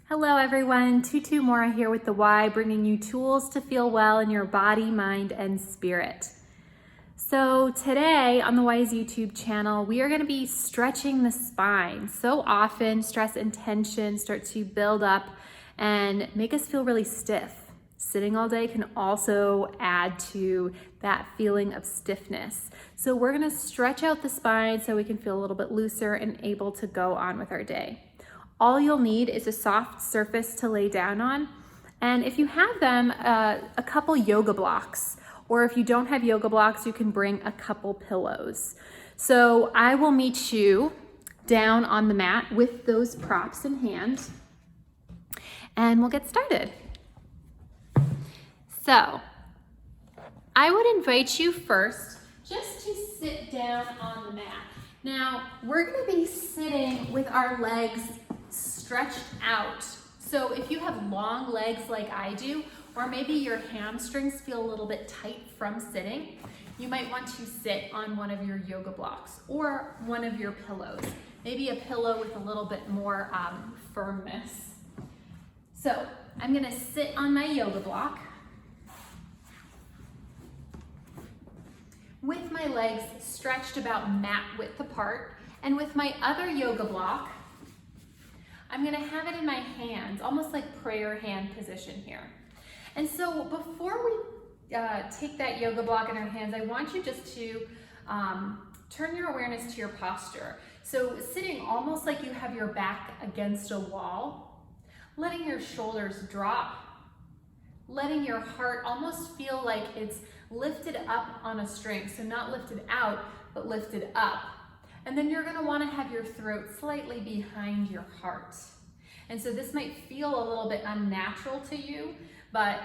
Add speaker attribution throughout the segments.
Speaker 1: Hello everyone, Tutu Mora here with the Y, bringing you tools to feel well in your body, mind, and spirit. So today on the Y's YouTube channel, we are going to be stretching the spine. So often stress and tension start to build up and make us feel really stiff. Sitting all day can also add to that feeling of stiffness. So we're going to stretch out the spine so we can feel a little bit looser and able to go on with our day. All you'll need is a soft surface to lay down on. And if you have them, a couple yoga blocks, or if you don't have yoga blocks, you can bring a couple pillows. So I will meet you down on the mat with those props in hand, and we'll get started. So I would invite you first just to sit down on the mat. Now we're gonna be sitting with our legs stretched out. So if you have long legs like I do, or maybe your hamstrings feel a little bit tight from sitting, you might want to sit on one of your yoga blocks or one of your pillows. Maybe a pillow with a little bit more firmness. So I'm gonna sit on my yoga block with my legs stretched about mat width apart, and with my other yoga block, I'm gonna have it in my hands, almost like prayer hand position here. And so before we take that yoga block in our hands, I want you just to turn your awareness to your posture. So sitting almost like you have your back against a wall, letting your shoulders drop, letting your heart almost feel like it's lifted up on a string. So not lifted out, but lifted up. And then you're gonna wanna have your throat slightly behind your heart. And so this might feel a little bit unnatural to you, but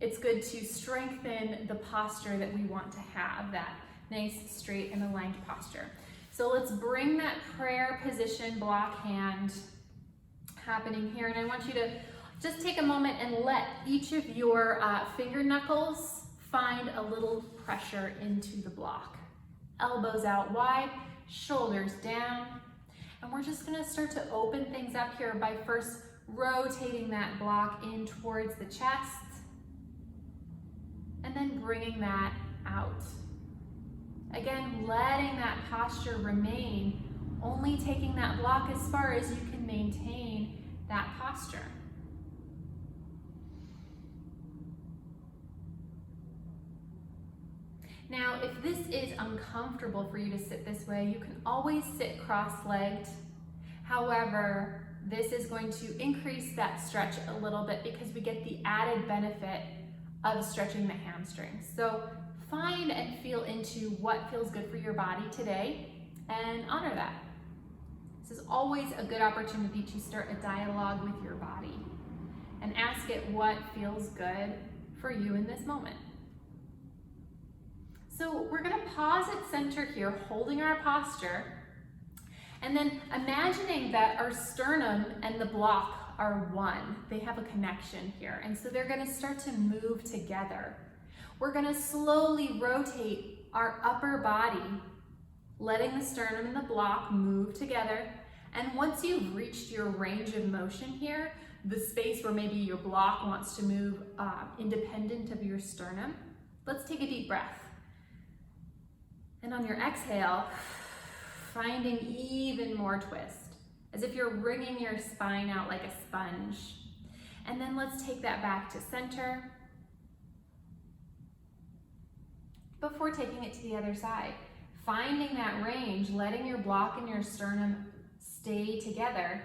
Speaker 1: it's good to strengthen the posture that we want to have, that nice straight and aligned posture. So let's bring that prayer position, block hand happening here. And I want you to just take a moment and let each of your finger knuckles find a little pressure into the block. Elbows out wide, shoulders down. And we're just gonna start to open things up here by first rotating that block in towards the chest and then bringing that out. Again, letting that posture remain, only taking that block as far as you can maintain that posture. Now, if this is uncomfortable for you to sit this way, you can always sit cross-legged. However, this is going to increase that stretch a little bit because we get the added benefit of stretching the hamstrings. So find and feel into what feels good for your body today and honor that. This is always a good opportunity to start a dialogue with your body and ask it what feels good for you in this moment. So we're gonna pause at center here, holding our posture, and then imagining that our sternum and the block are one. They have a connection here, and so they're gonna start to move together. We're gonna slowly rotate our upper body, letting the sternum and the block move together. And once you've reached your range of motion here, the space where maybe your block wants to move independent of your sternum, let's take a deep breath. And on your exhale, finding even more twist, as if you're wringing your spine out like a sponge. And then let's take that back to center before taking it to the other side. Finding that range, letting your block and your sternum stay together.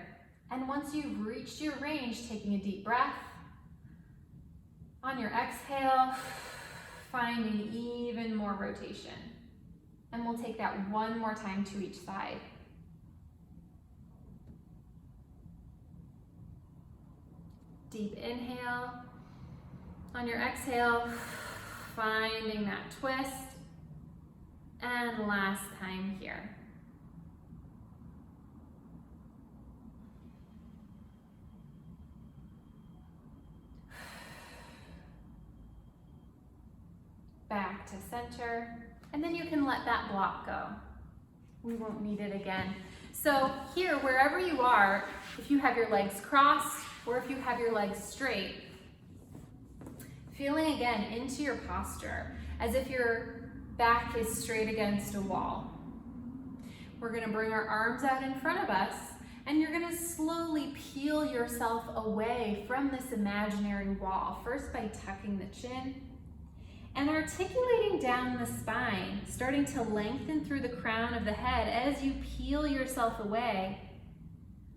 Speaker 1: And once you've reached your range, taking a deep breath. On your exhale, finding even more rotation. And we'll take that one more time to each side. Deep inhale. On your exhale, finding that twist. And last time here. Back to center. And then you can let that block go. We won't need it again. So here, wherever you are, if you have your legs crossed or if you have your legs straight, feeling again into your posture as if your back is straight against a wall. We're gonna bring our arms out in front of us, and you're gonna slowly peel yourself away from this imaginary wall, first by tucking the chin and articulating down the spine, starting to lengthen through the crown of the head as you peel yourself away,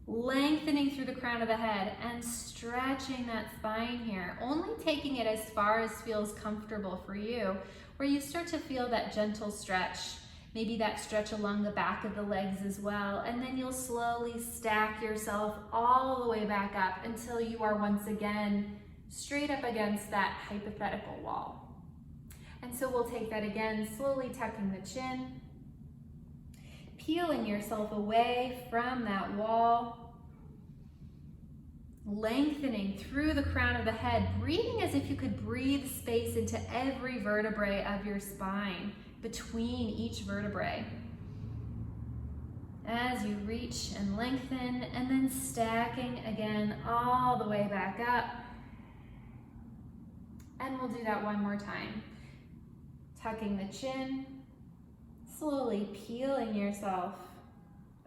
Speaker 1: lengthening through the crown of the head and stretching that spine here, only taking it as far as feels comfortable for you, where you start to feel that gentle stretch, maybe that stretch along the back of the legs as well, and then you'll slowly stack yourself all the way back up until you are once again straight up against that hypothetical wall. And so we'll take that again, slowly tucking the chin, peeling yourself away from that wall, lengthening through the crown of the head, breathing as if you could breathe space into every vertebrae of your spine, between each vertebrae. As you reach and lengthen, and then stacking again all the way back up. And we'll do that one more time. Tucking the chin, slowly peeling yourself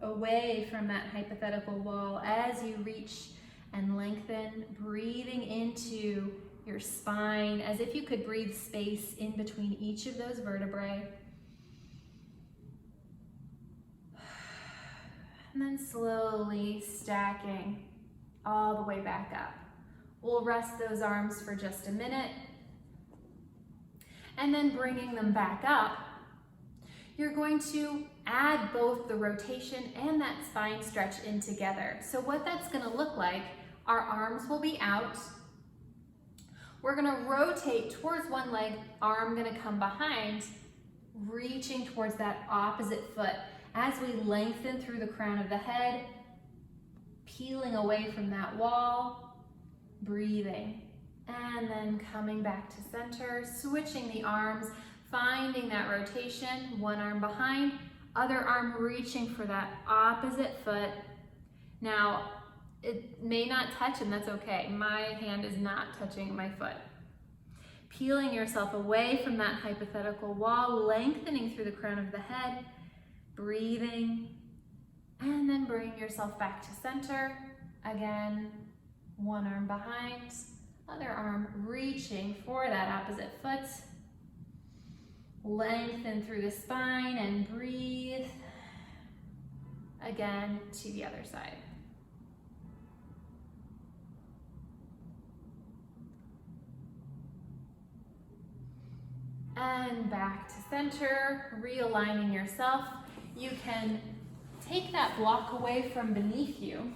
Speaker 1: away from that hypothetical wall as you reach and lengthen, breathing into your spine as if you could breathe space in between each of those vertebrae. And then slowly stacking all the way back up. We'll rest those arms for just a minute. And then bringing them back up, you're going to add both the rotation and that spine stretch in together. So what that's gonna look like, our arms will be out. We're gonna rotate towards one leg, arm gonna come behind, reaching towards that opposite foot as we lengthen through the crown of the head, peeling away from that wall, breathing. And then coming back to center, switching the arms, finding that rotation, one arm behind, other arm reaching for that opposite foot. Now, it may not touch, and that's okay. My hand is not touching my foot. Peeling yourself away from that hypothetical wall, lengthening through the crown of the head, breathing, and then bring yourself back to center. Again, one arm behind, other arm reaching for that opposite foot. Lengthen through the spine and breathe. Again, to the other side. And back to center, realigning yourself. You can take that block away from beneath you.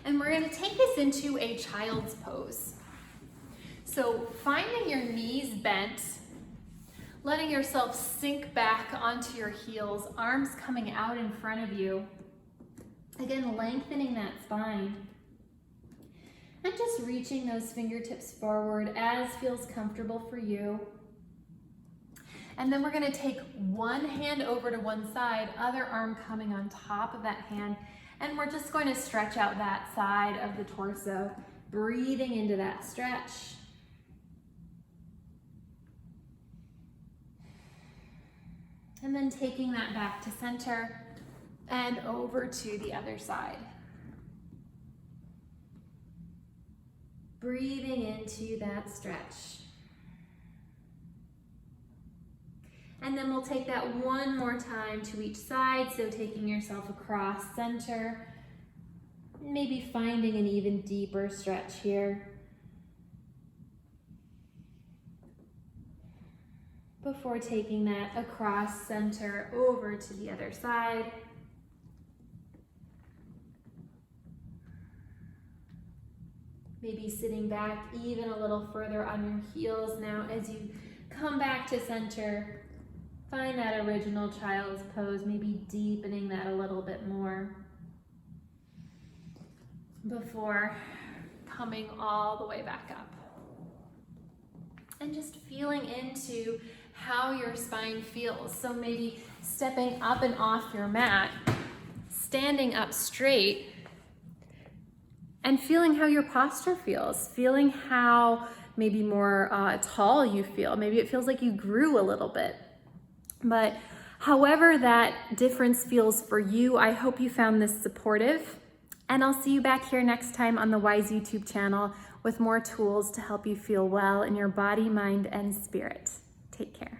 Speaker 1: And we're going to take this into a child's pose. So finding your knees bent, letting yourself sink back onto your heels, arms coming out in front of you. Again, lengthening that spine. And just reaching those fingertips forward as feels comfortable for you. And then we're going to take one hand over to one side, other arm coming on top of that hand. And we're just going to stretch out that side of the torso, breathing into that stretch. And then taking that back to center and over to the other side. Breathing into that stretch. And then we'll take that one more time to each side, so taking yourself across center, maybe finding an even deeper stretch here. Before taking that across center over to the other side. Maybe sitting back even a little further on your heels now as you come back to center. Find that original child's pose, maybe deepening that a little bit more before coming all the way back up. And just feeling into how your spine feels. So maybe stepping up and off your mat standing up straight and feeling how your posture feels, feeling how maybe more tall you feel. Maybe it feels like you grew a little bit. But however that difference feels for you, I hope you found this supportive. And I'll see you back here next time on the Wise YouTube channel with more tools to help you feel well in your body, mind, and spirit. Take care.